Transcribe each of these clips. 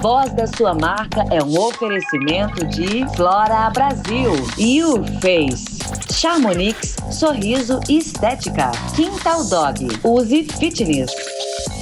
Voz da Sua Marca é um oferecimento de Flora Brasil, You Face, Charmonix, Sorriso e Estética, Quintal Dog, Use Fitness.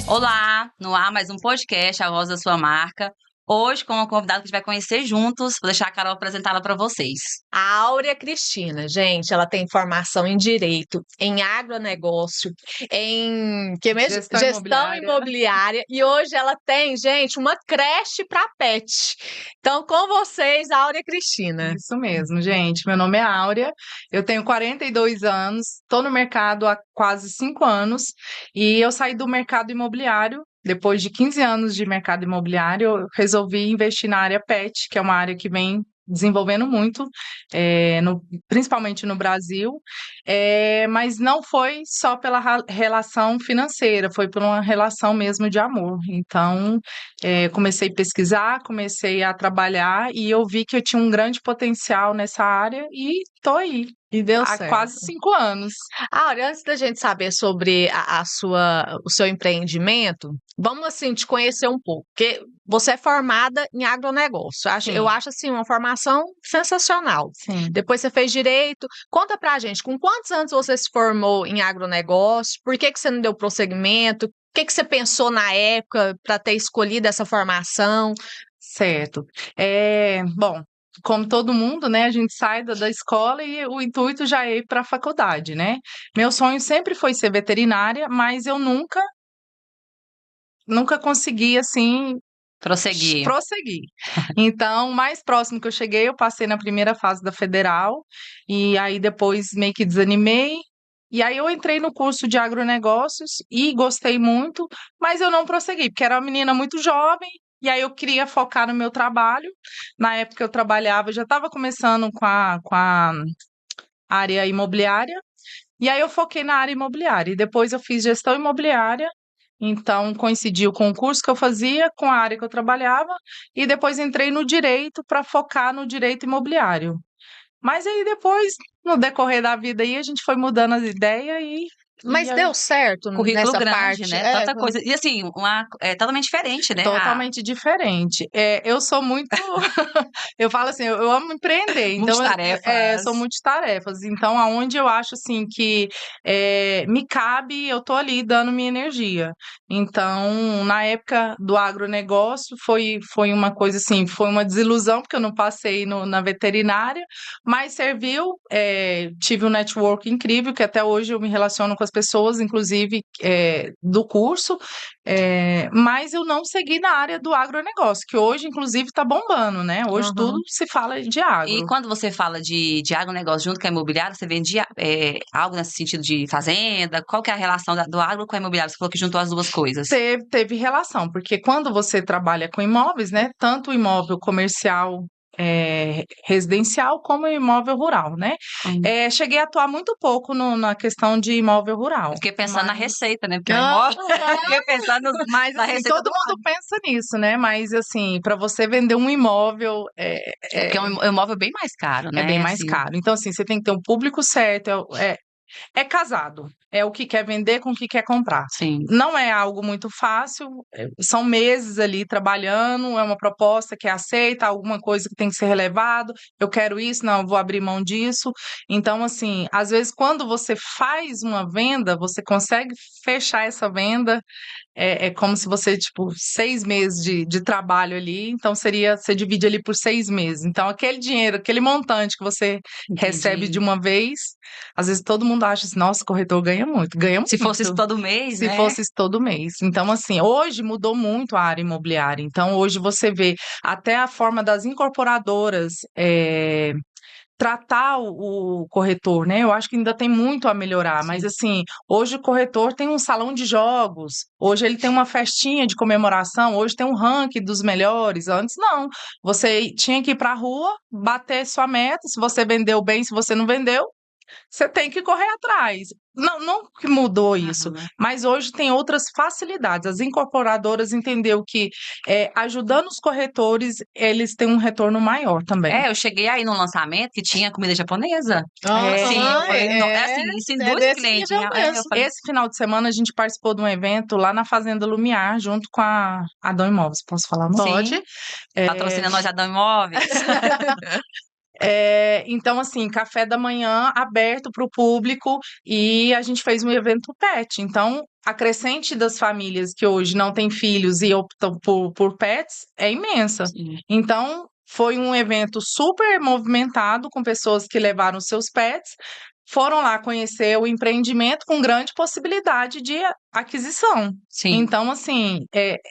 Olá, no ar mais um podcast, A Voz da Sua Marca. Hoje com uma convidada que a gente vai conhecer juntos. Vou deixar a Carol apresentá-la para vocês. A Áurea Cristina, gente, ela tem formação em Direito, em Agronegócio, em Gestão imobiliária. E hoje ela tem, gente, uma creche para pet. Então, com vocês, Áurea Cristina. Isso mesmo, gente. Meu nome é Áurea, eu tenho 42 anos, estou no mercado há quase 5 anos e eu saí do mercado imobiliário. Depois de 15 anos de mercado imobiliário, eu resolvi investir na área pet, que é uma área que vem desenvolvendo muito, principalmente no Brasil, mas não foi só pela relação financeira, foi por uma relação mesmo de amor. Então, comecei a pesquisar, comecei a trabalhar e eu vi que eu tinha um grande potencial nessa área e estou aí. E deu Há certo. quase 5 anos. Áurea, antes da gente saber sobre o seu empreendimento, vamos assim te conhecer um pouco, porque você é formada em agronegócio. Eu acho assim uma formação sensacional. Sim. Depois você fez direito. Conta pra gente, com quantos anos você se formou em agronegócio? Por que você não deu prosseguimento? O que você pensou na época para ter escolhido essa formação? Certo. Bom, como todo mundo, né, a gente sai da escola e o intuito já é ir para a faculdade, né? Meu sonho sempre foi ser veterinária, mas eu nunca consegui, assim, Prosseguir. Então, o mais próximo que eu cheguei, eu passei na primeira fase da federal, e aí depois meio que desanimei, e aí eu entrei no curso de agronegócios e gostei muito, mas eu não prossegui, porque era uma menina muito jovem, e aí eu queria focar no meu trabalho. Na época eu trabalhava, eu já estava começando com a área imobiliária, e aí eu foquei na área imobiliária, e depois eu fiz gestão imobiliária. Então, coincidiu com o curso que eu fazia, com a área que eu trabalhava, e depois entrei no direito para focar no direito imobiliário. Mas aí depois, no decorrer da vida aí, a gente foi mudando as ideias Mas deu certo Currículo nessa grande, parte, né? Tanta coisa. E assim, é totalmente diferente, né? Totalmente diferente. Eu sou muito. Eu falo assim, eu amo empreender. Então, Multitarefas. sou multitarefas. Então, aonde eu acho assim que me cabe, eu tô ali dando minha energia. Então, na época do agronegócio, foi uma coisa assim, foi uma desilusão, porque eu não passei na veterinária, mas serviu. Tive um network incrível, que até hoje eu me relaciono com as pessoas, inclusive do curso, mas eu não segui na área do agronegócio, que hoje, inclusive, está bombando, né? Hoje tudo se fala de agro. E quando você fala de agronegócio junto com a imobiliária, você vendia algo nesse sentido de fazenda? Qual que é a relação do agro com a imobiliária? Você falou que juntou as duas coisas. Teve relação, porque quando você trabalha com imóveis, né? Tanto o imóvel comercial, residencial, como o imóvel rural, né? Cheguei a atuar muito pouco na questão de imóvel rural. Fiquei pensando na receita, né? Porque o imóvel... Fiquei pensando mas, na assim, receita todo mundo pensa nisso, né? Mas, assim, para você vender um imóvel... Porque é um imóvel bem mais caro, né? É bem mais caro. Então, assim, você tem que ter um público certo, é casado, é o que quer vender com o que quer comprar. Sim. Não é algo muito fácil, são meses ali trabalhando, é uma proposta que é aceita, alguma coisa que tem que ser relevado, eu quero isso, não, eu vou abrir mão disso. Então, assim, às vezes quando você faz uma venda, você consegue fechar essa venda, é como se você, tipo, 6 meses de trabalho ali, então você divide ali por 6 meses. Então, aquele dinheiro, aquele montante que você recebe de uma vez, às vezes todo mundo acha assim, nossa, o corretor ganha muito. Ganha muito. Se fosse isso todo mês, né? Se fosse isso todo mês. Então, assim, hoje mudou muito a área imobiliária. Então, hoje você vê até a forma das incorporadoras tratar o corretor, né? Eu acho que ainda tem muito a melhorar, mas assim, hoje o corretor tem um salão de jogos, hoje ele tem uma festinha de comemoração, hoje tem um ranking dos melhores. Antes não, você tinha que ir para a rua, bater sua meta, se você vendeu bem, se você não vendeu, você tem que correr atrás. Não que mudou isso, mas hoje tem outras facilidades. As incorporadoras entenderam que ajudando os corretores, eles têm um retorno maior também. Eu cheguei aí no lançamento que tinha comida japonesa. Sim, eu falei, assim, isso em duas clientes. Esse final de semana a gente participou de um evento lá na Fazenda Lumiar, junto com a Adão Imóveis. Posso falar? Pode. Patrocina nós Adão Imóveis. Então, assim, café da manhã aberto para o público e a gente fez um evento pet. Então, a crescente das famílias que hoje não têm filhos e optam por pets é imensa. Sim. Então, foi um evento super movimentado com pessoas que levaram seus pets, foram lá conhecer o empreendimento com grande possibilidade de aquisição. Sim. Então, assim,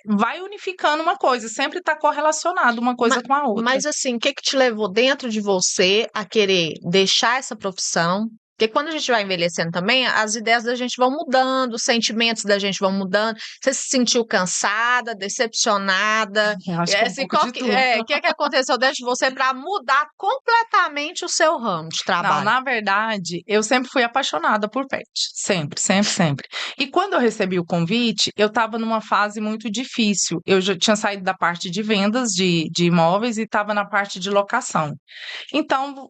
vai unificando uma coisa, sempre está correlacionado uma coisa com a outra. Mas, assim, o que te levou dentro de você a querer deixar essa profissão? Porque quando a gente vai envelhecendo também, as ideias da gente vão mudando, os sentimentos da gente vão mudando. Você se sentiu cansada, decepcionada? Eu acho que Assim, um pouco de tudo. O que aconteceu dentro de você para mudar completamente o seu ramo de trabalho? Não, na verdade, eu sempre fui apaixonada por pet. Sempre, sempre, sempre. E quando eu recebi o convite, eu estava numa fase muito difícil. Eu já tinha saído da parte de vendas de imóveis e estava na parte de locação. Então,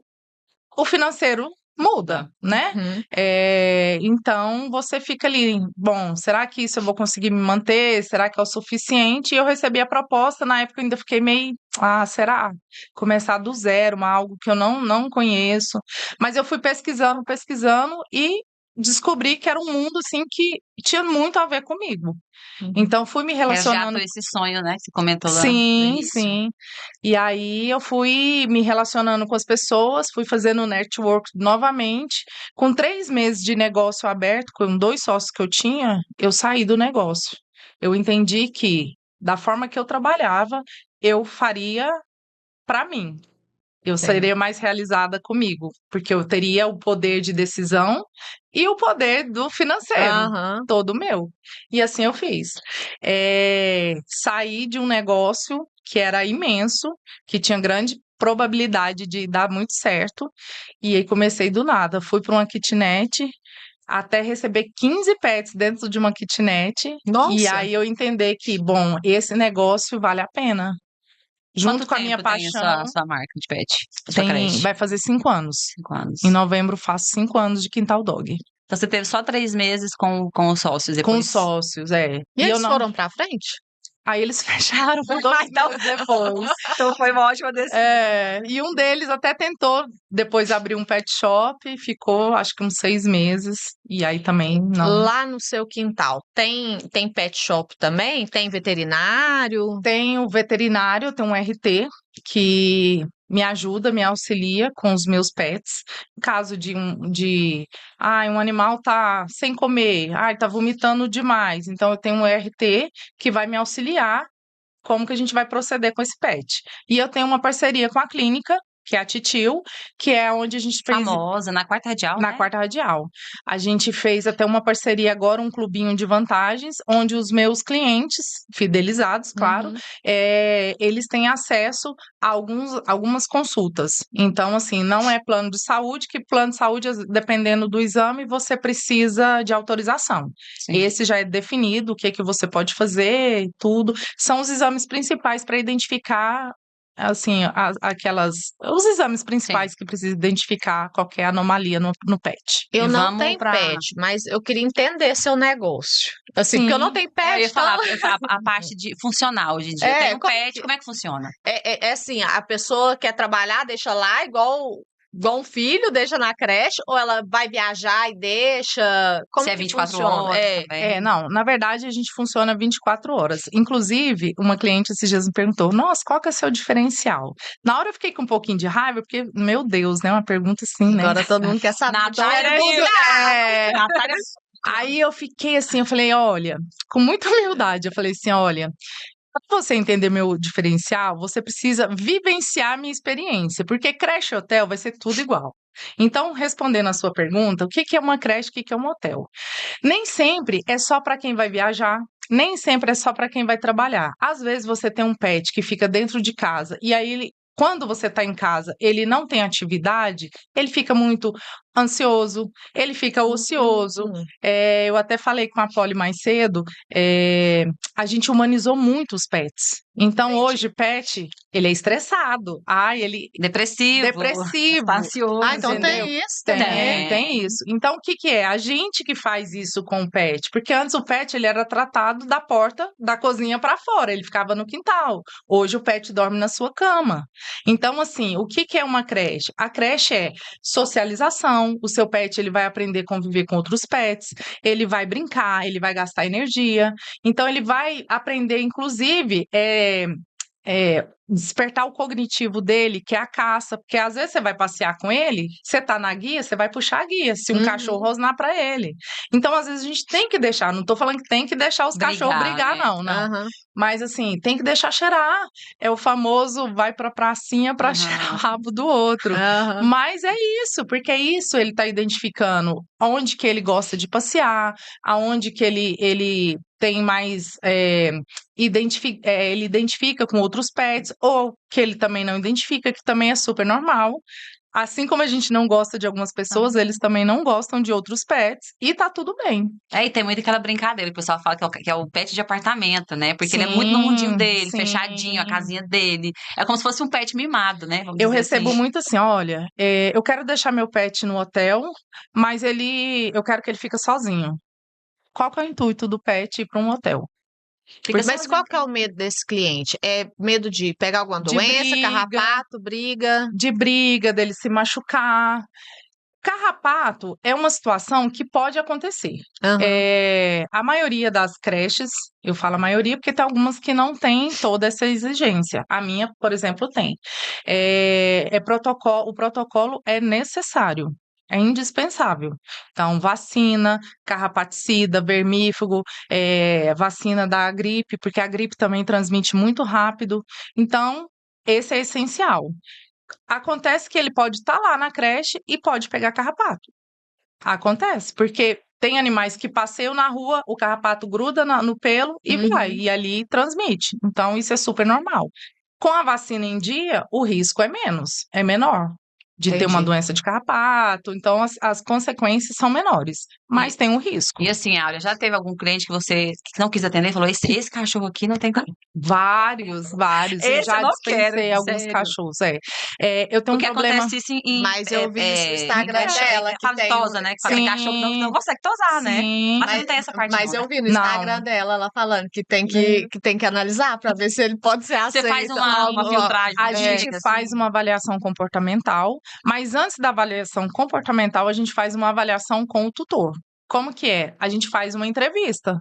o financeiro muda, né? Então, você fica ali, bom, será que isso eu vou conseguir me manter? Será que é o suficiente? E eu recebi a proposta, na época eu ainda fiquei meio, será? Começar do zero, algo que eu não conheço. Mas eu fui pesquisando e descobri que era um mundo, assim, que tinha muito a ver comigo. Então, fui me relacionando... esse sonho, né, que você comentou lá. Sim, sim. E aí, eu fui me relacionando com as pessoas, fui fazendo network novamente. Com 3 meses de negócio aberto, com 2 sócios que eu tinha, eu saí do negócio. Eu entendi que, da forma que eu trabalhava, eu faria para mim. Eu seria mais realizada comigo, porque eu teria o poder de decisão e o poder do financeiro, todo meu. E assim eu fiz. Saí de um negócio que era imenso, que tinha grande probabilidade de dar muito certo, e aí comecei do nada. Fui para uma kitnet, até receber 15 pets dentro de uma kitnet, e aí eu entender que, bom, esse negócio vale a pena. Junto com a minha paixão. Tem a sua marca de pet? Vai fazer 5 anos. 5 anos. Em novembro faço 5 anos de Quintal Dog. Então você teve só 3 meses com os sócios depois? Com os sócios, E eles foram pra frente? Aí eles fecharam 2 meses depois. Então foi uma ótima decisão. E um deles até tentou depois abrir um pet shop, ficou acho que uns 6 meses, e aí também não. Lá no seu quintal, tem pet shop também? Tem veterinário? Tem o veterinário, tem um RT que me ajuda, me auxilia com os meus pets. No caso de um animal tá sem comer, tá vomitando demais. Então, eu tenho um RT que vai me auxiliar como que a gente vai proceder com esse pet. E eu tenho uma parceria com a clínica, que é a Titio, que é onde a gente fez... Famosa, na Quarta Radial, Na Quarta Radial. A gente fez até uma parceria agora, um clubinho de vantagens, onde os meus clientes, fidelizados, claro, eles têm acesso a algumas consultas. Então, assim, não é plano de saúde, que plano de saúde, dependendo do exame, você precisa de autorização. Sim. Esse já é definido, o que você pode fazer e tudo. São os exames principais para identificar... assim, os exames principais que precisa identificar qualquer anomalia no pet. Eu não tenho pet, mas eu queria entender seu negócio. Assim, porque eu não tenho pet. Eu ia falar a parte de funcional hoje em dia. Tem um pet, como é que funciona? É assim, a pessoa quer trabalhar, deixa lá igual um filho, deixa na creche, ou ela vai viajar e deixa? Como se é 24 horas também. Não, na verdade a gente funciona 24 horas. Inclusive, uma cliente esses dias me perguntou, nossa, qual que é o seu diferencial? Na hora eu fiquei com um pouquinho de raiva, porque, meu Deus, né, uma pergunta assim, né? Agora todo mundo quer saber. Natália, Aí eu fiquei assim, eu falei, olha, com muita humildade, eu falei assim, olha... Para você entender meu diferencial, você precisa vivenciar a minha experiência, porque creche e hotel vai ser tudo igual. Então, respondendo a sua pergunta, o que é uma creche, o que é um hotel? Nem sempre é só para quem vai viajar, nem sempre é só para quem vai trabalhar. Às vezes você tem um pet que fica dentro de casa e aí quando você está em casa, ele não tem atividade, ele fica muito ansioso, ele fica ocioso. Eu até falei com a Polly mais cedo, a gente humanizou muito os pets. Então, hoje, pet, ele é estressado. Ele Depressivo. ansioso, então entendeu? tem isso também. Tem isso. Então, o que que é? A gente que faz isso com o pet. Porque antes o pet, ele era tratado da porta da cozinha para fora. Ele ficava no quintal. Hoje o pet dorme na sua cama. Então, assim, o que que é uma creche? A creche é socialização. O seu pet, ele vai aprender a conviver com outros pets. Ele vai brincar, ele vai gastar energia. Então, ele vai aprender, inclusive, despertar o cognitivo dele, que é a caça, porque às vezes você vai passear com ele, você tá na guia, você vai puxar a guia, se um cachorro rosnar para ele. Então, às vezes, a gente tem que deixar, não tô falando que tem que deixar os cachorros brigar, né? não. Mas, assim, tem que deixar cheirar. É o famoso vai pra pracinha pra cheirar o rabo do outro. Mas é isso, porque é isso, ele tá identificando onde que ele gosta de passear, aonde que ele tem mais... ele identifica com outros pets, ou que ele também não identifica, que também é super normal. Assim como a gente não gosta de algumas pessoas, eles também não gostam de outros pets, e tá tudo bem. E tem muito aquela brincadeira, o pessoal fala que é o pet de apartamento, né? Porque ele é muito no mundinho dele, fechadinho, a casinha dele. É como se fosse um pet mimado, né? Eu recebo muito assim, olha, eu quero deixar meu pet no hotel, mas eu quero que ele fique sozinho. Qual que é o intuito do pet ir para um hotel? Mas qual que é o medo desse cliente? É medo de pegar alguma doença, carrapato, briga? De briga, dele se machucar. Carrapato é uma situação que pode acontecer. A maioria das creches, eu falo a maioria porque tem algumas que não têm toda essa exigência. A minha, por exemplo, tem. O protocolo é necessário. É indispensável. Então, vacina, carrapaticida, vermífugo, vacina da gripe, porque a gripe também transmite muito rápido. Então, esse é essencial. Acontece que ele pode estar lá na creche e pode pegar carrapato. Acontece, porque tem animais que passeiam na rua, o carrapato gruda no pelo e vai, e ali transmite. Então, isso é super normal. Com a vacina em dia, o risco é menor de ter uma doença de carrapato. Então, as consequências são menores, mas tem um risco. E assim, Áurea, já teve algum cliente que você não quis atender e falou: esse cachorro aqui não tem. Vários. Eu já dispensei alguns cachorros. Eu tenho Porque um problema. acontece isso Mas eu vi isso no Instagram dela. Que tem tosa, né? Que cachorro não consegue tosar, né? Mas não tem essa parte. Mas eu vi no Instagram dela ela falando que tem que analisar para ver se ele pode ser aceito. Você faz uma filtragem. A gente faz uma avaliação comportamental, mas antes da avaliação comportamental, a gente faz uma avaliação com o tutor. Como que é? A gente faz uma entrevista.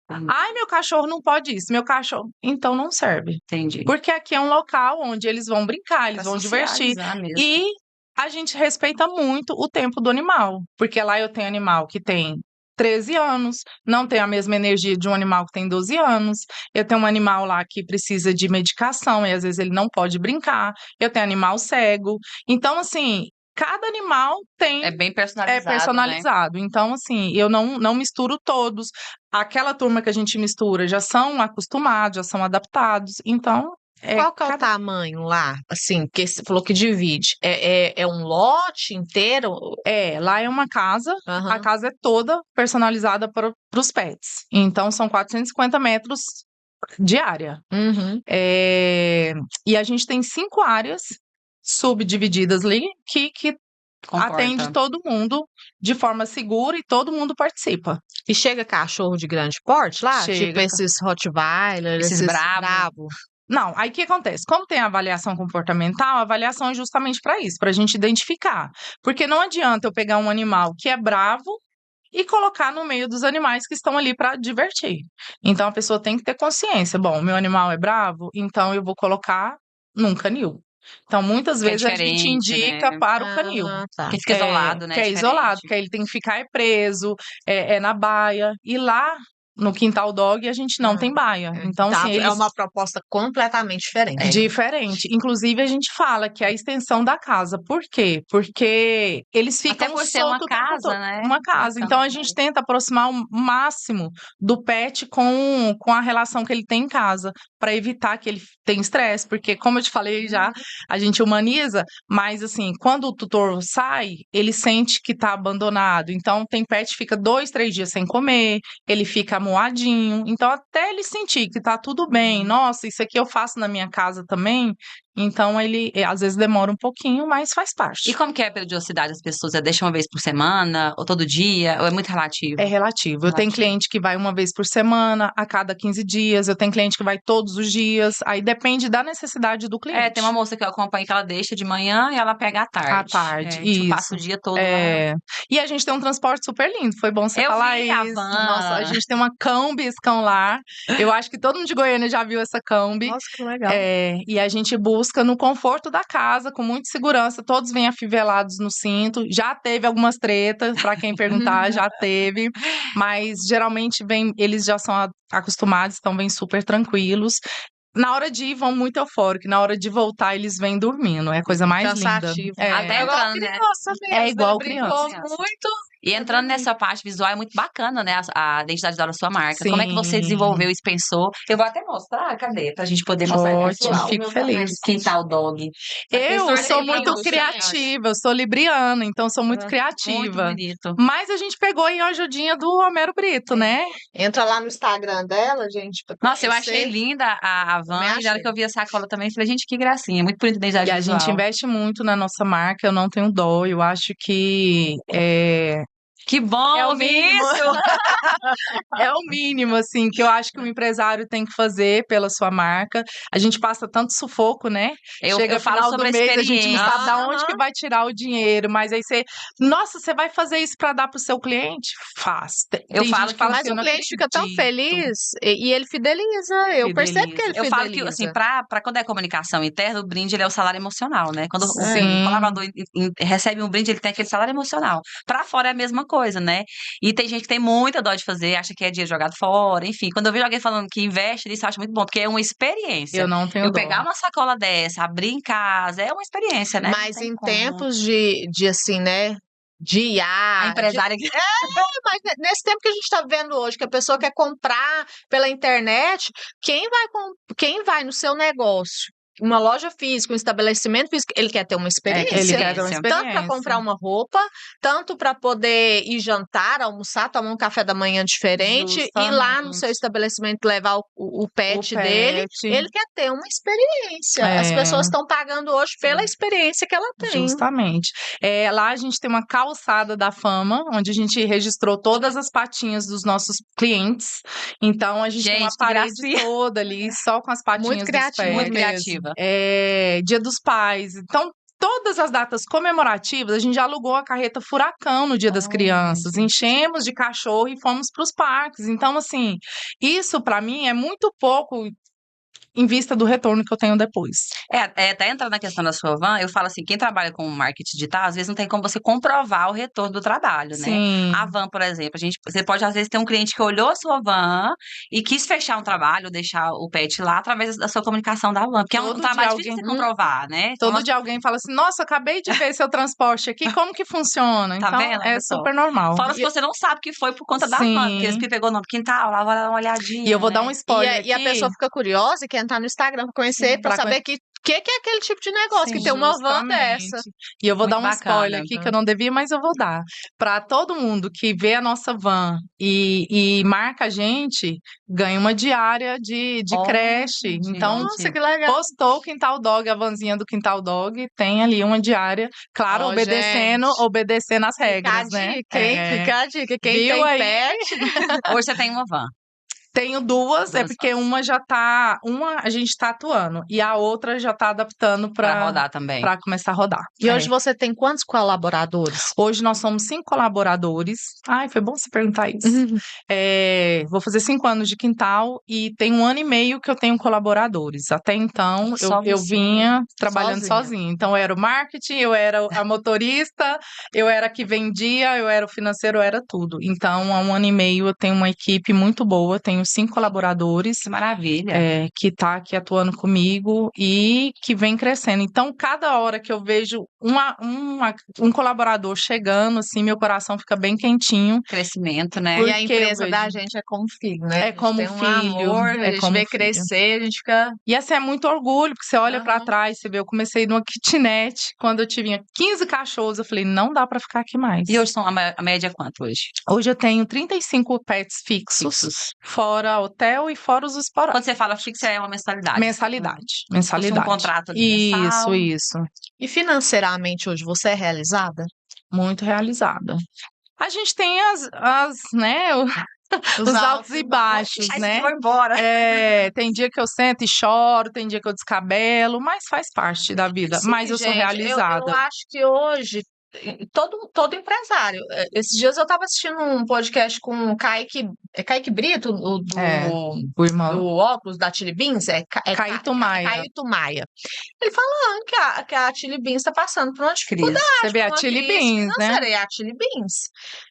Ai, meu cachorro não pode isso, meu cachorro... Então não serve. Entendi. Porque aqui é um local onde eles vão brincar, eles vão divertir. Mesmo. E a gente respeita muito o tempo do animal. Porque lá eu tenho animal que tem 13 anos, não tem a mesma energia de um animal que tem 12 anos. Eu tenho um animal lá que precisa de medicação e às vezes ele não pode brincar. Eu tenho animal cego. Então, assim... Cada animal é bem personalizado. É personalizado. Né? Então, assim, eu não misturo todos. Aquela turma que a gente mistura já são acostumados, já são adaptados. Então. Qual que é o tamanho lá? Assim, porque você falou que divide. É um lote inteiro? Lá é uma casa. A casa é toda personalizada para os pets. Então, são 450 metros de área. E a gente tem 5 áreas subdivididas ali, que atende todo mundo de forma segura e todo mundo participa. E chega cachorro de grande porte lá? Chega. Tipo esses Rottweiler, esses brabo. Não, aí o que acontece? Como tem a avaliação comportamental, a avaliação é justamente para isso, para a gente identificar. Porque não adianta eu pegar um animal que é bravo e colocar no meio dos animais que estão ali para divertir. Então, a pessoa tem que ter consciência. Bom, meu animal é bravo, então eu vou colocar num canil. Então, muitas vezes a gente indica, né, para o canil. Tá. Que fica isolado, né? Que é isolado, que aí ele tem que ficar preso, na baia. E lá no Quintal Dog a gente não tem baia. Então, Tá, assim, é uma proposta completamente diferente. diferente. Inclusive, a gente fala que é a extensão da casa. Por quê? Porque eles ficam Até por ser uma soltos o tempo casa, todo. né? Uma casa. Bacana. Então, a gente tenta aproximar o máximo do pet com a relação que ele tem em casa, para evitar que ele tenha estresse. Porque, como eu te falei já, a gente humaniza, mas, assim, quando o tutor sai, ele sente que tá abandonado. Então, tem pet que fica 2, 3 dias sem comer, ele fica amuadinho. Então, até ele sentir que tá tudo bem, nossa, isso aqui eu faço na minha casa também. Então, ele às vezes demora um pouquinho, mas faz parte. E como que é a periodicidade das pessoas? Deixa uma vez por semana, ou todo dia, ou é muito relativo? É relativo. Eu tenho cliente que vai uma vez por semana, a cada 15 dias. Eu tenho cliente que vai todos os dias. Aí depende da necessidade do cliente. Tem uma moça que eu acompanho que ela deixa de manhã e ela pega à tarde. À tarde, Tipo, passa o isso. dia todo lá. E a gente tem um transporte super lindo. Foi bom você Eu falar vi a isso. van. Nossa, a gente tem uma Kombi Scão lá. Eu acho que todo mundo de Goiânia já viu essa Kombi. Nossa, que legal. E a gente busca no conforto da casa, com muita segurança. Todos vêm afivelados no cinto. Já teve algumas tretas, para quem perguntar, já teve. Mas geralmente eles já são acostumados, então vêm super tranquilos. Na hora de ir, vão muito eufóricos. Na hora de voltar, eles vêm dormindo. É a coisa mais Cansativo. linda. Até É igual entrando, né? criança mesmo. É igual Brincou criança. muito. E entrando nessa parte visual, é muito bacana, né? A identidade da sua marca. Sim. Como é que você desenvolveu isso, pensou? Eu vou até mostrar, cadê? Pra gente poder mostrar. Ótimo, pessoal. fico feliz. Quintal Dog. Eu sou muito sorteio, criativa, eu sou libriana, então sou muito Muito criativa. bonito. Mas a gente pegou aí a ajudinha do Homero Brito, né? Entra lá no Instagram dela, gente. pra Nossa, eu conhecer. achei linda a van. Também E na hora achei. que eu vi a sacola também, falei, gente, que gracinha. Muito bonita a identidade E a visual. gente investe muito na nossa marca, eu não tenho dó, eu acho que Que bom É o ouvir mínimo. isso! é o mínimo, assim, que eu acho que o empresário tem que fazer pela sua marca. A gente passa tanto sufoco, né? Chega Eu falo final sobre do a mês, a gente não sabe da onde Aham. que vai tirar o dinheiro, mas aí nossa, você vai fazer isso para dar pro seu cliente? Faz. Eu Tem falo gente que fala Mas assim, eu o não cliente fica tão acredito. feliz e ele fideliza. Eu percebo que ele Eu falo que, fideliza. assim, pra quando é comunicação interna, o brinde ele é o salário emocional, né? Quando Sim. o colaborador recebe um brinde, ele tem aquele salário emocional. Pra fora é a mesma coisa, né? E tem gente que tem muita dó de fazer, acha que é dinheiro jogado fora, enfim. Quando eu vejo alguém falando que investe nisso, eu acho muito bom, porque é uma experiência. Eu não tenho Eu dó. pegar uma sacola dessa, abrir em casa, é uma experiência, né? Não Mas tem em como. tempos de assim, né? De IA. A empresária. Mas nesse tempo que a gente está vivendo hoje, que a pessoa quer comprar pela internet, quem vai no seu negócio? Uma loja física, um estabelecimento físico, ele quer ter uma experiência. Ele quer ter uma Tanto Tanto para experiência. comprar uma roupa, tanto para poder ir jantar, almoçar, tomar um café da manhã diferente, ir lá no seu Justamente. estabelecimento levar o pet O dele. pet. Ele quer ter uma experiência. As É. pessoas estão pagando hoje pela experiência que ela tem. Justamente. Lá a gente tem uma calçada da fama, onde a gente registrou todas as patinhas dos nossos clientes. Então a gente tem uma Gente, que parede gracinha. toda ali, só com as patinhas Muito dos criativa pets. Muito mesmo. criativa. Dia dos Pais. Então, todas as datas comemorativas, a gente já alugou a carreta Furacão no Dia das Crianças. gente. Enchemos de cachorro e fomos para os parques. Então, assim, isso para mim é muito pouco em vista do retorno que eu tenho depois. Até entrando na questão da sua van, eu falo assim, quem trabalha com marketing digital, às vezes não tem como você comprovar o retorno do trabalho, né? Sim. A van, por exemplo, você pode às vezes ter um cliente que olhou a sua van e quis fechar um trabalho, deixar o pet lá através da sua comunicação da van, porque é um Todo trabalho dia difícil de alguém- comprovar, né? Então, Todo dia alguém fala assim, nossa, acabei de ver seu transporte aqui, como que funciona? Tá Então, vendo, é pessoal? super normal. Fora se você não sabe que foi por conta da van, porque eles Sim. que pegou no quintal, lá vai dar uma olhadinha, E eu vou né? dar um spoiler E a aqui. pessoa fica curiosa e quer entrar no Instagram para conhecer, para Pra saber que é aquele tipo de negócio, que Sim, tem uma van Justamente. dessa. E eu vou dar Muito um spoiler bacana. aqui que eu não devia, mas eu vou dar. Para todo mundo que vê a nossa van e marca a gente, ganha uma diária de Olha, creche. Então, Nossa, que legal. postou o Quintal Dog, a vanzinha do Quintal Dog, tem ali uma diária, claro, Ó, obedecendo as regras, Fica a né? dica, hein? Fica a dica. Quem Viu tem aí? pet, Hoje você tem uma van. Tenho duas, é porque uma a gente tá atuando e a outra já tá adaptando Pra rodar também. para começar a rodar. E hoje você tem quantos colaboradores? Hoje nós somos 5 colaboradores. Ai, foi bom você perguntar isso. Vou fazer 5 anos de quintal e tem 1 ano e meio que eu tenho colaboradores. Até então, eu vinha trabalhando sozinha. Então, eu era o marketing, eu era a motorista, eu era a que vendia, eu era o financeiro, eu era tudo. Então, há 1 ano e meio eu tenho uma equipe muito boa, tenho 5 colaboradores. Que maravilha. Que tá aqui atuando comigo e que vem crescendo. Então, cada hora que eu vejo um colaborador chegando, assim, meu coração fica bem quentinho. Crescimento, né? E a empresa da gente é como filho, né? É como tem filho. Amor, a gente vê crescer, a gente fica... E assim, é muito orgulho, porque você olha pra trás, você vê, eu comecei numa kitnet, quando eu tinha 15 cachorros, eu falei, não dá pra ficar aqui mais. E hoje são a média quanto hoje? Hoje eu tenho 35 pets fixos, fora hotel e fora os esporádicos. Quando você fala fixo, é uma mensalidade. Mensalidade. Um contrato mensal. Isso. E financeiramente hoje você é realizada? Muito realizada. A gente tem os altos e baixos, né? Vou embora. Tem dia que eu sento e choro, tem dia que eu descabelo, mas faz parte da vida. Sim, mas eu sou realizada. Eu acho que hoje todo empresário. Esses dias eu estava assistindo um podcast com o Kaique Brito, o irmão do óculos da Chili Beans, Caíto Maia. Caíto Maia. Ele falando que a Chili Beans está passando por uma dificuldade. Você vê a Chili Beans, né? É a Chili Beans.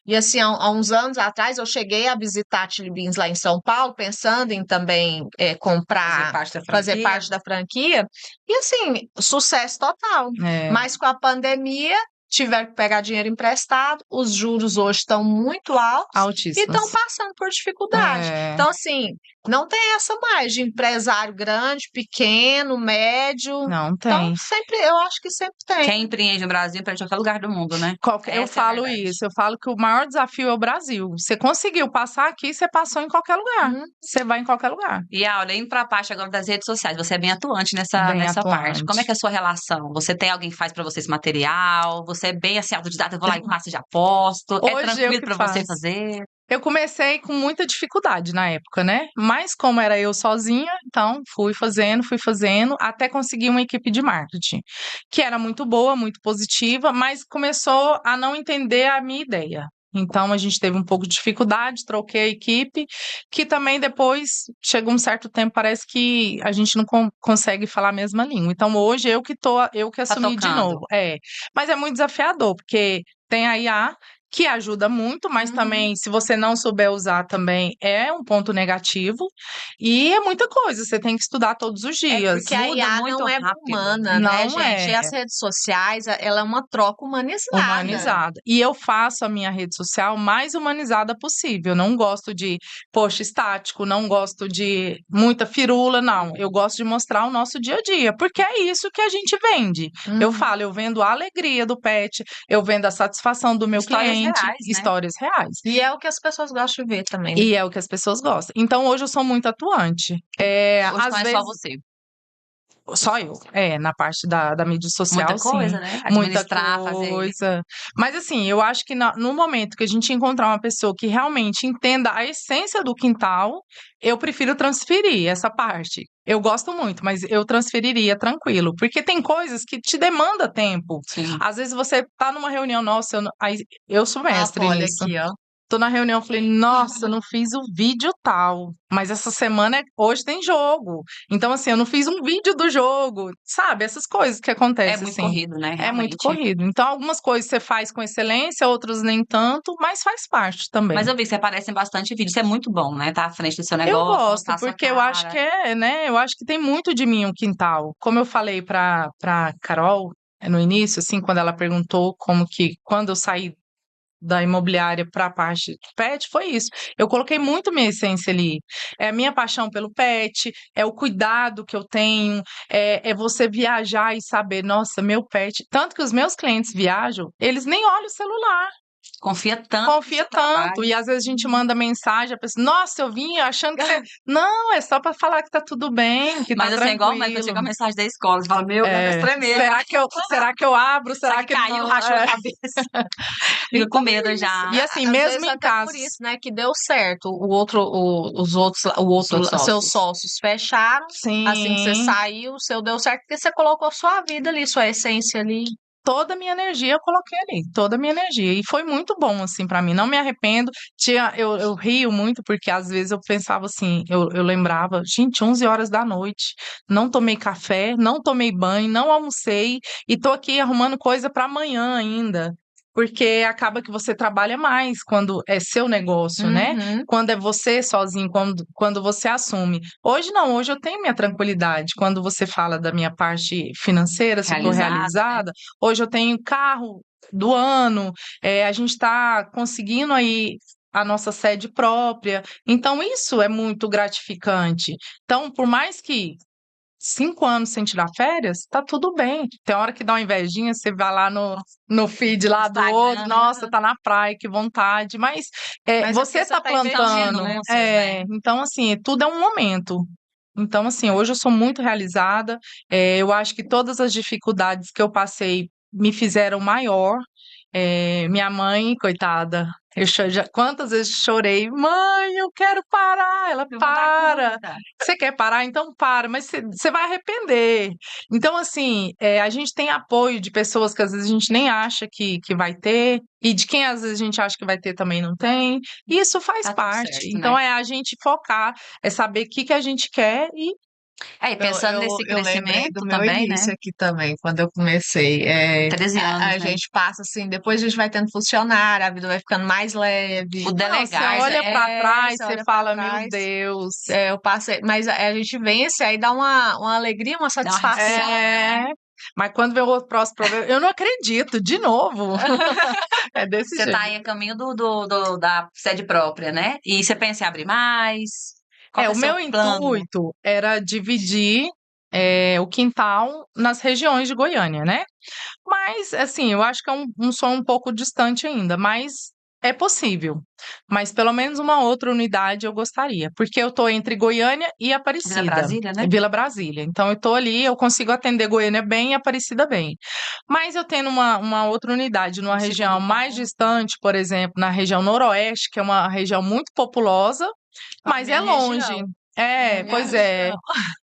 E assim, há uns anos atrás, eu cheguei a visitar a Chili Beans lá em São Paulo, pensando em também comprar, fazer parte da franquia. E assim, sucesso total. Mas com a pandemia, tiveram que pegar dinheiro emprestado, os juros hoje estão muito altíssimos. E estão passando por dificuldade. Então, assim, não tem essa mais de empresário grande, pequeno, médio. Não tem. Então, eu acho que sempre tem. Quem empreende no Brasil empreende em qualquer lugar do mundo, né? Eu falo isso, eu falo que o maior desafio é o Brasil. Você conseguiu passar aqui, você passou em qualquer lugar. Você vai em qualquer lugar. E olhando para a parte agora das redes sociais, você é bem atuante nessa parte. Como é que é a sua relação? Você tem alguém que faz para você esse material? Você é bem assim, autodidata, eu vou lá e faço e já posto? É tranquilo para você fazer? Eu comecei com muita dificuldade na época, né? Mas como era eu sozinha, então fui fazendo, até conseguir uma equipe de marketing, que era muito boa, muito positiva, mas começou a não entender a minha ideia. Então, a gente teve um pouco de dificuldade, troquei a equipe, que também depois, chega um certo tempo, parece que a gente não consegue falar a mesma língua. Então, hoje, eu que assumi de novo. Mas é muito desafiador, porque tem a IA, que ajuda muito, mas também, se você não souber usar também, é um ponto negativo. E é muita coisa, você tem que estudar todos os dias. Porque a IA não é humana, né, gente? E as redes sociais, ela é uma troca humanizada. E eu faço a minha rede social mais humanizada possível. Eu não gosto de post estático, não gosto de muita firula, não. Eu gosto de mostrar o nosso dia a dia, porque é isso que a gente vende. Eu falo, eu vendo a alegria do pet, eu vendo a satisfação do meu cliente. Histórias reais. E é o que as pessoas gostam de ver também. Né? E é o que as pessoas gostam. Então, hoje eu sou muito atuante. Hoje não é só você. Só eu, na parte da mídia social, muita coisa, sim. Né? Muita coisa. Mas assim, eu acho que no momento que a gente encontrar uma pessoa que realmente entenda a essência do quintal, eu prefiro transferir essa parte. Eu gosto muito, mas eu transferiria tranquilo. Porque tem coisas que te demandam tempo. Sim. Às vezes você tá numa reunião, nossa, eu sou mestre nisso. Olha aqui, ó. Tô na reunião, falei, nossa, eu não fiz o vídeo tal, mas essa semana, hoje tem jogo. Então, assim, eu não fiz um vídeo do jogo, sabe? Essas coisas que acontecem, É muito assim. corrido, né? É muito corrido. Então, algumas coisas você faz com excelência, outras nem tanto, mas faz parte também. Mas eu vi que você aparece em bastante vídeo, isso é muito bom, né? Tá à frente do seu negócio. Eu gosto, porque eu acho que eu acho que tem muito de mim um quintal. Como eu falei pra Carol, no início, assim, quando ela perguntou quando eu saí da imobiliária para a parte de pet, foi isso. Eu coloquei muito minha essência ali. É a minha paixão pelo pet, é o cuidado que eu tenho, é você viajar e saber, nossa, meu pet... Tanto que os meus clientes viajam, eles nem olham o celular. Confia tanto no Confia seu tanto. trabalho. E às vezes a gente manda mensagem, a pessoa, nossa, eu vim achando que você. Não, é só pra falar que tá tudo bem, que Mas tá assim, é igual mãe, quando tranquilo. chega a mensagem da escola, você fala, meu, É, Deus, tremer. será que eu abro? Será Será que que caiu, não? rachou a É. cabeça? Fica com Então medo é isso. já. E assim, Às mesmo vezes em até por casa. isso, né, que deu certo. O outro, os outros, Seus seus sócios. sócios fecharam. Assim que você Sim, saiu, o seu deu certo, porque você colocou sua vida ali, sua essência ali. toda a minha energia eu coloquei ali, toda a minha energia. E foi muito bom, assim, pra mim. Não me arrependo. Eu rio muito, porque às vezes eu pensava assim, eu lembrava, gente, 11 horas da noite, não tomei café, não tomei banho, não almocei, e tô aqui arrumando coisa pra amanhã ainda. Porque acaba que você trabalha mais quando é seu negócio, né? Uhum. Quando é você sozinho, quando você assume. Hoje não, hoje eu tenho minha tranquilidade. Quando você fala da minha parte financeira, se eu estou Realizada, né? realizada, hoje eu tenho carro do ano, a gente está conseguindo aí a nossa sede própria. Então, isso é muito gratificante. Então, por mais que 5 anos sem tirar férias, tá tudo bem. Tem hora que dá uma invejinha, você vai lá no feed lá do Instagram, outro, nossa, tá na praia, que vontade. Mas Mas é você porque você tá tá investindo plantando. no seu, né? Então, assim, tudo é um momento. Então, assim, hoje eu sou muito realizada. Eu acho que todas as dificuldades que eu passei me fizeram maior. Minha mãe, coitada, quantas vezes chorei, mãe, eu quero parar. Ela, Eu vou dar para. conta. Você quer parar? Então para, mas você vai arrepender. Então, assim, a gente tem apoio de pessoas que às vezes a gente nem acha que vai ter, e de quem às vezes a gente acha que vai ter também não tem. E isso faz Tá tudo parte. certo, Então, né? é a gente focar, é saber o que a gente quer e E pensando nesse Eu lembrei crescimento do meu também, né? início aqui também, quando eu comecei. 13 A anos, né? gente passa assim, depois a gente vai tendo funcionário, a vida vai ficando mais leve. O não, você delegar, olha para trás, Você você olha pra fala, meu trás. Deus. Eu passei, mas a gente vence, aí dá uma alegria, uma dá uma satisfação. É, mas quando vem o próximo problema, eu não acredito, de novo. É desse Você tá jeito. aí a caminho da sede própria, né? E você pensa em abrir mais? Qual que é O o seu meu plano? intuito era dividir o quintal nas regiões de Goiânia, né? Mas, assim, eu acho que é um sonho um pouco distante ainda, mas é possível. Mas pelo menos uma outra unidade eu gostaria, porque eu tô entre Goiânia e Vila Aparecida, Brasília, né? Vila Brasília. Então eu tô ali, eu consigo atender Goiânia bem e Aparecida bem. Mas eu tendo uma outra unidade numa Um região segundo mais plano. distante, por exemplo, na região noroeste, que é uma região muito populosa, mas é Minha longe. região. É minha Pois é. região.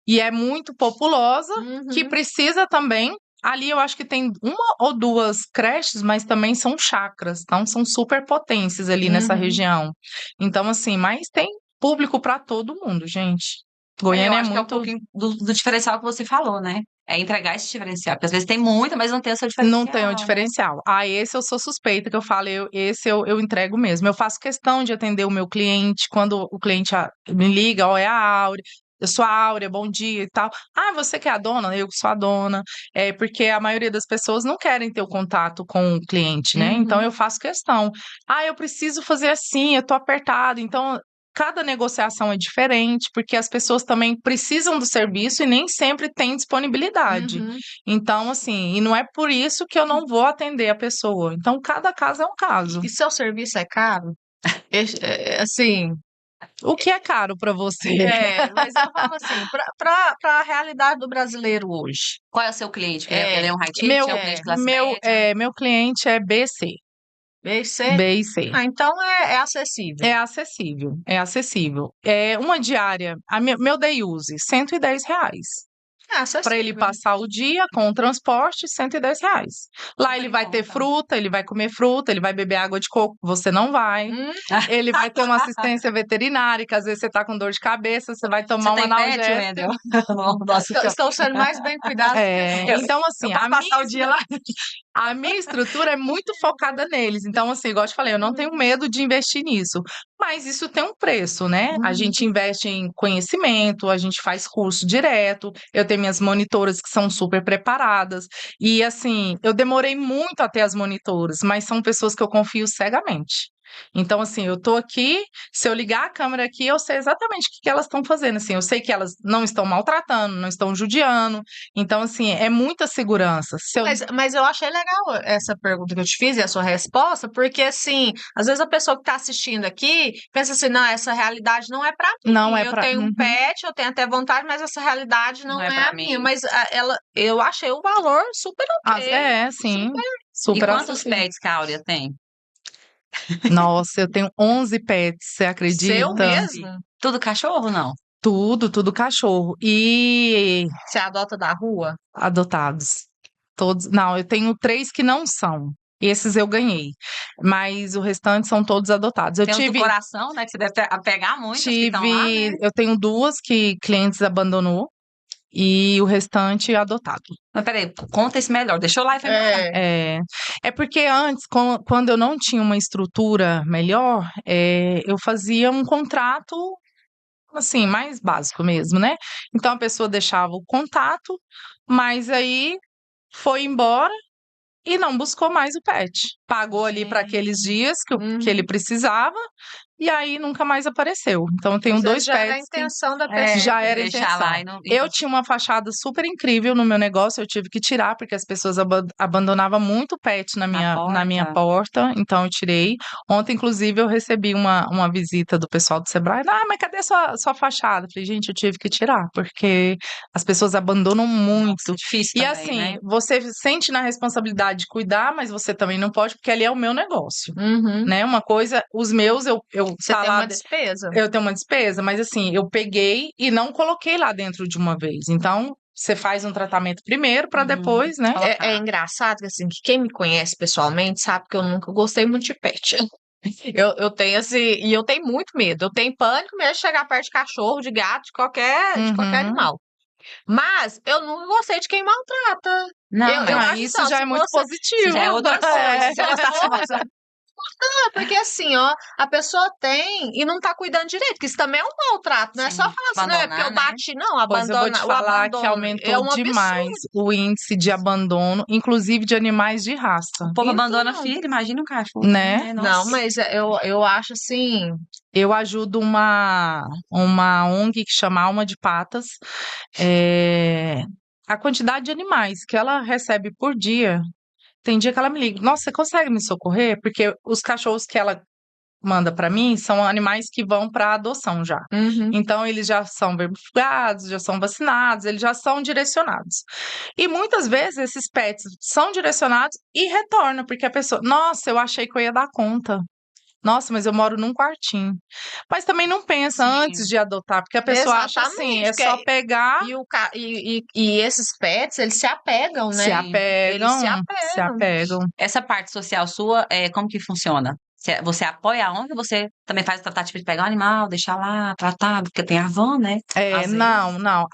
E é muito populosa, que Uhum. precisa também. Ali eu acho que tem uma ou duas creches, mas também são chácaras, então são super potências ali nessa Uhum. região. Então, assim, mas tem público para todo mundo, gente. Eu Goiânia é acho que é um muito. pouquinho do diferencial que você falou, né? É entregar esse diferencial, porque às vezes tem muita, mas não tem o seu Não tem o diferencial, né? diferencial. Esse eu sou suspeita, que eu falo, esse eu entrego mesmo. Eu faço questão de atender o meu cliente, quando o cliente me liga, ó, é a Áurea, eu sou a Áurea, bom dia e tal. Você que é a dona? Eu que sou a dona. Porque a maioria das pessoas não querem ter o contato com o cliente, né? Então Uhum. eu faço questão. Eu preciso fazer assim, eu tô apertado. Então, cada negociação é diferente, porque as pessoas também precisam do serviço e nem sempre têm disponibilidade. Uhum. Então, assim, e não é por isso que eu não vou atender a pessoa. Então, cada caso é um caso. E seu serviço é caro? Assim, O que é caro para você? mas eu falo assim, para a realidade do brasileiro hoje. Qual é o seu cliente? Ele É, é um high ticket? É um Meu, cliente de classe meu, média? meu cliente é BC, BC? B e C. Então é acessível. É acessível, é acessível. Uma diária, meu day use, R$ 110. É Para ele acessível. passar o dia com o transporte, R$ 110. Lá Super ele em vai ter conta. fruta, ele vai comer fruta, ele vai beber água de coco, você não vai. Hum, Ele vai ter uma assistência veterinária, que às vezes você tá com dor de cabeça, você vai tomar Você um tem pet, analgésico. Wendel? Nossa, estão sendo mais bem cuidados que eu. Então, assim, eu posso passar o dia lá. a minha estrutura é muito focada neles. Então, assim, igual eu te falei, eu não tenho medo de investir nisso. Mas isso tem um preço, né? A gente investe em conhecimento, a gente faz curso direto. Eu tenho minhas monitoras que são super preparadas. E, assim, eu demorei muito a ter as monitoras, mas são pessoas que eu confio cegamente. Então, assim, eu tô aqui, se eu ligar a câmera aqui, eu sei exatamente o que elas estão fazendo, assim, eu sei que elas não estão maltratando, não estão judiando, então, assim, é muita segurança. Se eu... Mas eu achei legal essa pergunta que eu te fiz e a sua resposta, porque assim, às vezes a pessoa que tá assistindo aqui pensa assim, não, essa realidade não é pra mim. Não é Eu pra... tenho um Uhum. pet, eu tenho até vontade, mas essa realidade não Não é é pra a minha. mim. Mas eu achei o valor super ok. Sim, E super quantos acessível. pets que a Áurea tem? Nossa, eu tenho 11 pets, você Seu acredita? mesmo? Tudo cachorro, não? Tudo cachorro. E Você adota da rua? adotados. Todos. Não, eu tenho 3 que não são. Esses eu ganhei. Mas o restante são todos adotados. Eu Tem os do tive, coração, né? Que você deve pegar muito, as que estão lá, né? eu tenho 2 que clientes abandonou e o restante adotado. Mas peraí, conta esse melhor. Deixa eu lá e vai embora. É. É porque antes, quando eu não tinha uma estrutura melhor, eu fazia um contrato assim, mais básico mesmo, né? Então a pessoa deixava o contato, mas aí foi embora e não buscou mais o pet. Pagou ali para aqueles dias que ele precisava e aí nunca mais apareceu. Então eu tenho Às 2 vezes já era a pets que intenção da É, pessoa. já era a deixar lá intenção. e não. Eu tinha uma fachada super incrível no meu negócio, eu tive que tirar, porque as pessoas abandonavam muito pet na minha porta, então eu tirei. Ontem, inclusive, eu recebi uma visita do pessoal do Sebrae. Ah, mas cadê sua fachada? Falei, gente, eu tive que tirar, porque as pessoas abandonam muito. Nossa, difícil E também, assim, né? você sente na responsabilidade de cuidar, mas você também não pode, porque ali é o meu negócio. Uhum. Né? Uma coisa, os meus, Você tá tem lá uma despesa. eu tenho uma despesa, mas assim, eu peguei e não coloquei lá dentro de uma vez. Então, você faz um tratamento primeiro para depois, né? É engraçado que, assim, que quem me conhece pessoalmente sabe que eu nunca gostei muito de pet. Eu tenho e eu tenho muito medo. Eu tenho pânico mesmo de chegar perto de cachorro, de gato, de qualquer Uhum. animal. Mas eu nunca gostei de quem maltrata. Não, Eu mas acho isso assim, ó, já se é muito você- positivo. já é outra coisa. Se você for- Porque assim, ó, a pessoa tem e não tá cuidando direito, que isso também é um maltrato, não é Sim, só falar assim, não é porque eu abandonar, né? bati, não, Pois eu vou te o falar que abandono é aumentou um absurdo. demais o índice de abandono, inclusive de animais de raça, O povo abandona Então, filho, imagina um cachorro, né? Não, Nossa. mas eu acho assim, Eu ajudo uma ONG que chama Alma de Patas. A quantidade de animais que ela recebe por dia, tem dia que ela me liga, nossa, você consegue me socorrer? Porque os cachorros que ela manda para mim são animais que vão para adoção já. Então eles já são vermifugados, já são vacinados, eles já são direcionados. E muitas vezes esses pets são direcionados e retornam, porque a pessoa, nossa, eu achei que eu ia dar conta. Nossa, mas eu moro num quartinho. Mas também não pensa Sim. antes de adotar, porque a pessoa acha assim, Exatamente, é só porque- pegar, e esses pets, eles se apegam, né? se Sim. Eles se apegam, se apegam. apegam. Essa parte social sua, como que funciona? Você apoia a ONG ou você também faz a tratativa de pegar o animal, deixar lá, tratar, porque tem a van, né? Às vezes. Não.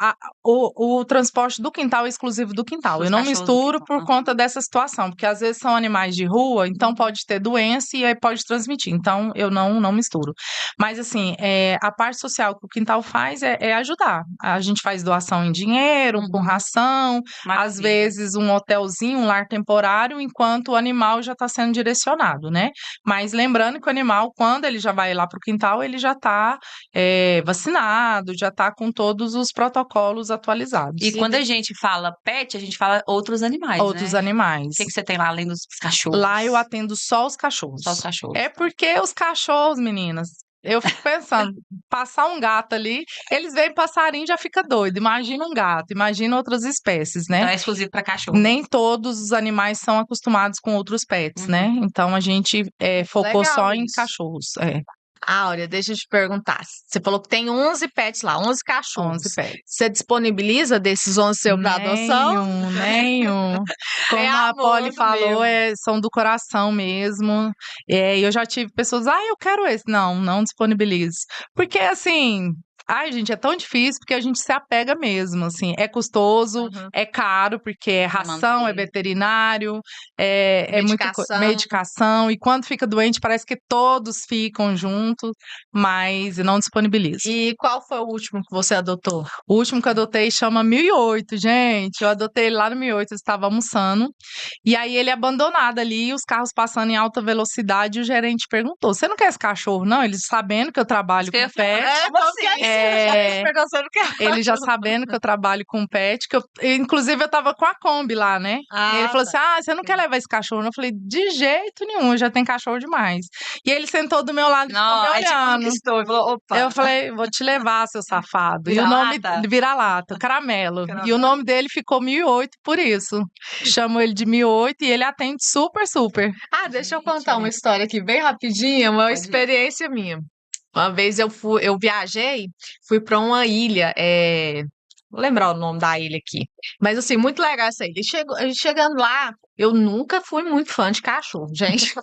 O transporte do quintal é exclusivo do quintal. Os Eu não cachorros do misturo quintal. por conta dessa situação, porque às vezes são animais de rua, então pode ter doença e aí pode transmitir. Então eu não misturo. Mas assim, a parte social que o quintal faz é ajudar. A gente faz doação em dinheiro, com ração, às Maravilha. vezes um hotelzinho, um lar temporário, enquanto o animal já está sendo direcionado, né? Mas lembrando que o animal, quando ele já vai lá para o quintal, ele já está vacinado, já está com todos os protocolos atualizados. E quando a gente fala pet, a gente fala outros animais, Outros né? animais. O que você tem lá além dos cachorros? Lá eu atendo só os cachorros. Só os cachorros. É porque os cachorros, meninas, eu fico pensando, passar um gato ali, eles veem passarinho e já fica doido. Imagina um gato, imagina outras espécies, né? Então é exclusivo para cachorro. Nem todos os animais são acostumados com outros pets, né? Então a gente focou Legal só em isso. cachorros. Áurea, deixa eu te perguntar. Você falou que tem 11 pets lá, 11 cachorros. 11 pets. Você disponibiliza desses 11 seus para adoção? Nenhum. Como É a amor Polly falou, mesmo. são do coração mesmo. Eu já tive pessoas, eu quero esse. Não disponibilizo. Porque, assim, Ai, gente, é tão difícil porque a gente se apega mesmo, assim. É custoso, Uhum. é caro, porque é Pra ração, é manter. veterinário, é muita Medicação. medicação. E quando fica doente, parece que todos ficam juntos, mas não disponibiliza. E qual foi o último que você adotou? O último que eu adotei chama 1008, gente. Eu adotei ele lá no 1008, eu estava almoçando. E aí ele é abandonado ali, os carros passando em alta velocidade, e o gerente perguntou: "Você não quer esse cachorro, não?" Ele sabendo que eu trabalho Isso que eu ia com pet. falar. Como que é É, você não quer? ele já sabendo que eu trabalho com pet, inclusive eu tava com a Kombi lá, né? E ele falou tá. assim: "Ah, você não quer levar esse cachorro?" Eu falei: "De jeito nenhum, já tem cachorro demais." E ele sentou do meu lado e ficou Não, me aí te olhando. conquistou e falou, opa. Eu falei: "Vou te levar, seu safado." E o nome Vira-lata. vira-lata, caramelo. E o nome dele ficou 1008 por isso. Chamo ele de 1008 e ele atende super, super. Ah, deixa eu Gente. contar uma história aqui bem rapidinha, uma Pode ir. experiência minha. Uma vez eu viajei, fui para uma ilha, vou lembrar o nome da ilha aqui. Mas assim, muito legal essa ilha. A gente chegando lá, eu nunca fui muito fã de cachorro, gente.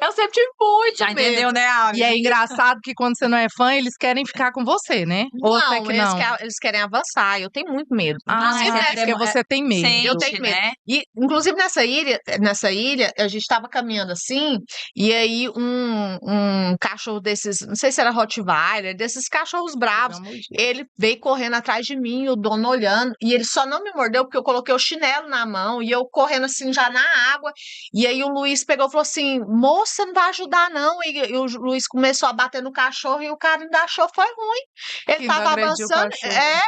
Eu sempre tive muito Já medo. entendeu, né, Áurea? E é engraçado que quando você não é fã, eles querem ficar com você, né? Ou até Não, que não. eles querem avançar. Eu tenho muito medo. Ah, Inclusive, você é porque você tem medo. eu tenho sente, medo. né? E, inclusive, nessa ilha, a gente estava caminhando assim, e aí um cachorro desses, não sei se era Rottweiler, desses cachorros bravos, ele veio correndo atrás de mim, o dono olhando, e ele só não me mordeu porque eu coloquei o chinelo na mão, e eu correndo assim já na água, e aí o Luiz pegou e falou assim, moça, não vai ajudar não, e o Luiz começou a bater no cachorro, e o cara ainda achou foi ruim. Ele Que não tava agrediu o avançando, cachorro.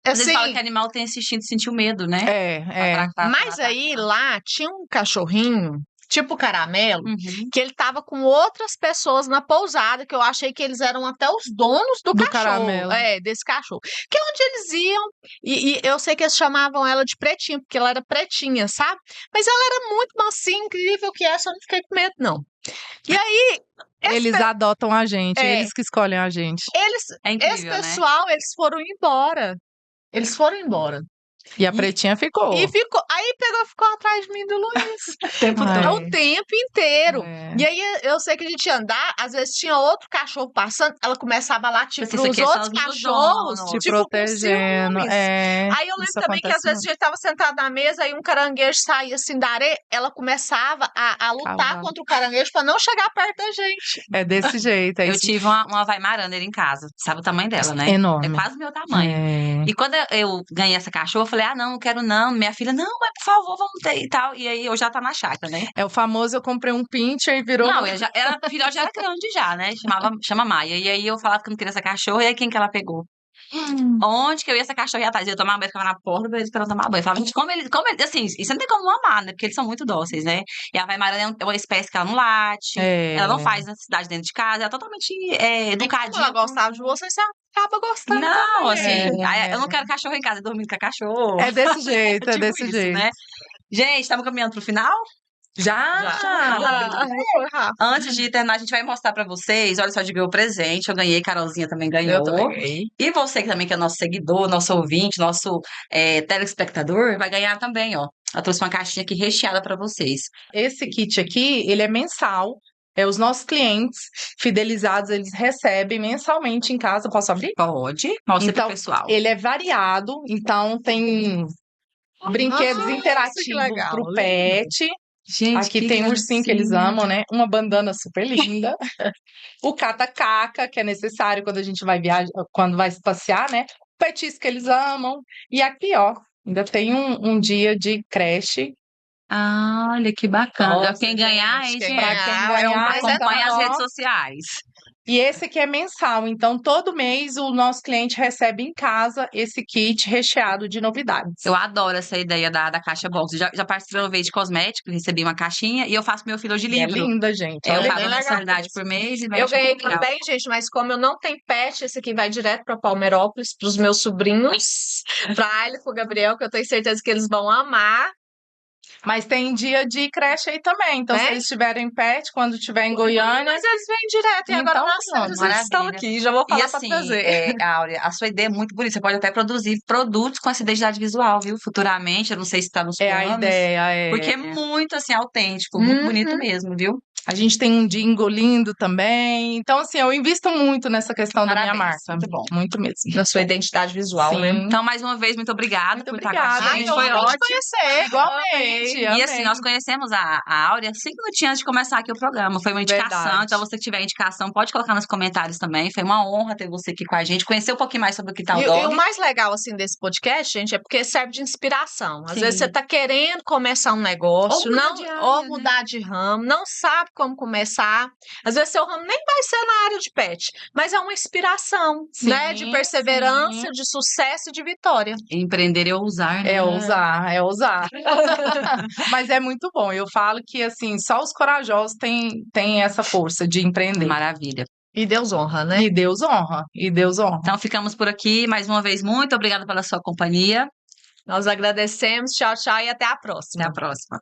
Às vezes fala assim... que animal tem esse instinto de sentir o medo, né? É. Mas aí lá tinha um cachorrinho, tipo caramelo, Uhum. que ele tava com outras pessoas na pousada, que eu achei que eles eram até os donos do Do cachorro. caramelo. Desse cachorro. Que é onde eles iam, e eu sei que eles chamavam ela de pretinha, porque ela era pretinha, sabe? Mas ela era muito mansinha, incrível que essa, eu não fiquei com medo, não. E aí, Eles adotam a gente, É. eles que escolhem a gente. esse É incrível, né? pessoal, eles foram embora. Eles foram embora. E a pretinha ficou. E ficou, aí pegou, ficou atrás de mim do Luiz. Tempo Ai. O tempo inteiro. É. E aí eu sei que a gente ia andar, às vezes tinha outro cachorro passando, ela começava a latir Assim, pros isso aqui são outros os meus cachorros, donos. Te tipo, com protegendo. ciúmes. É. Aí eu lembro Isso também que às acontece vezes a gente tava sentado na mesa e um caranguejo saía assim da areia, ela começava a lutar Cavar. contra o caranguejo pra não chegar perto da gente. É desse jeito. É Eu isso. tive uma Weimaraner em casa. Sabe o tamanho dela, né? Enorme. É quase o meu tamanho. É. E quando eu ganhei essa cachorra, eu falei, ah, não quero não. Minha filha, não, mas por favor, vamos ter e tal. E aí eu já tá na chácara, né? É o famoso, eu comprei um pincher e virou. Não, a filhote já era grande já, né? Chama Maia. E aí eu falava que não queria essa cachorra, e aí quem que ela pegou? Onde que eu ia essa cachorra ia atrás? Eu tomava banho, ficava na porta pra eles esperando tomar banho. Eu falava, gente, como eles, assim, isso não tem como não amar, né? Porque eles são muito dóceis, né? E a Weimaraner é uma espécie que ela não late, É. ela não faz necessidade dentro de casa, ela é totalmente E como educadinha. ela gostava de você, você acaba gostando Não, também. assim, É. aí eu não quero cachorro em casa, dormindo com a cachorro. É desse jeito, é Tipo desse isso, jeito. né? Gente, estamos caminhando pro final? Já? Foi rápido. Antes de terminar, a gente vai mostrar pra vocês. Olha só, de ganhou o presente. Eu ganhei, Carolzinha também Eu ganhou. também ganhei. E você que também, que é nosso seguidor, nosso ouvinte, nosso telespectador, vai ganhar também, ó. Eu trouxe uma caixinha aqui recheada pra vocês. Esse kit aqui, ele é mensal. Os nossos clientes fidelizados, eles recebem mensalmente em casa. Posso abrir? Pode. Mostra Então, pro pessoal. ele é variado, então tem brinquedos Nossa, que interativos legal, pro lindo. pet. Gente, Aqui que tem um ursinho que eles gracinha. amam, né? Uma bandana super linda. O cata-caca, que é necessário quando a gente vai viajar, quando vai passear, né? O petisco que eles amam. E aqui, ó, ainda tem um dia de creche. Ah, olha que bacana. Nossa, Quem ganhar, hein, gente, quem gente? ganhar é um ganhar, presentão. Acompanha as ó. redes sociais. E esse aqui é mensal, então todo mês o nosso cliente recebe em casa esse kit recheado de novidades. Eu adoro essa ideia da caixa box. Já participei uma vez de cosméticos, recebi uma caixinha e eu faço meu filho de E é livro. linda, gente. Eu Olha pago bem a legal mensalidade mesmo. por mês e Eu ganhei legal. também, gente, mas como eu não tenho pet, esse aqui vai direto para Palmeirópolis, para os meus sobrinhos, para ele e pro Gabriel, que eu tenho certeza que eles vão amar. Mas tem dia de creche aí também. Então, se Né? eles tiverem pet, quando estiver em Goiânia. Mas eles vêm direto, e agora Então, nas férias pronto, eles estão maravilha. aqui, já vou E falar para assim, trazer. Áurea, a sua ideia é muito bonita. Você pode até produzir produtos com essa identidade visual, viu? Futuramente, eu não sei se está nos É a planos. ideia, Porque é muito, assim, autêntico, muito bonito mesmo, viu? A gente tem um jingle lindo também. Então, assim, eu invisto muito nessa questão da minha Parabéns, marca. muito bom. Muito mesmo. Na sua identidade visual, né? Sim. Então, mais uma vez, muito obrigada Muito por estar com a obrigada, gente. eu Foi amei te ótimo. conhecer. Igualmente. E assim, amei. nós conhecemos a Áurea 5 minutinhos antes de começar aqui o programa. Foi uma indicação, Verdade. então você que tiver indicação, pode colocar nos comentários também. Foi uma honra ter você aqui com a gente, conhecer um pouquinho mais sobre o Que Tal E Dog. o mais legal, assim, desse podcast, gente, é porque serve de inspiração. Às Sim. vezes você tá querendo começar um negócio, Ou mudar não, de área, ou né? mudar de ramo, não sabe como começar. Às vezes seu ramo nem vai ser na área de pet, mas é uma inspiração, Sim, né? De perseverança, sim. de sucesso e de vitória. Empreender é ousar, né? É ousar. Mas é muito bom. Eu falo que, assim, só os corajosos têm essa força de empreender. Maravilha. E Deus honra, né? E Deus honra. E Deus honra. Então ficamos por aqui. Mais uma vez, muito obrigada pela sua companhia. Nós agradecemos. Tchau, tchau e até a próxima. Até a próxima.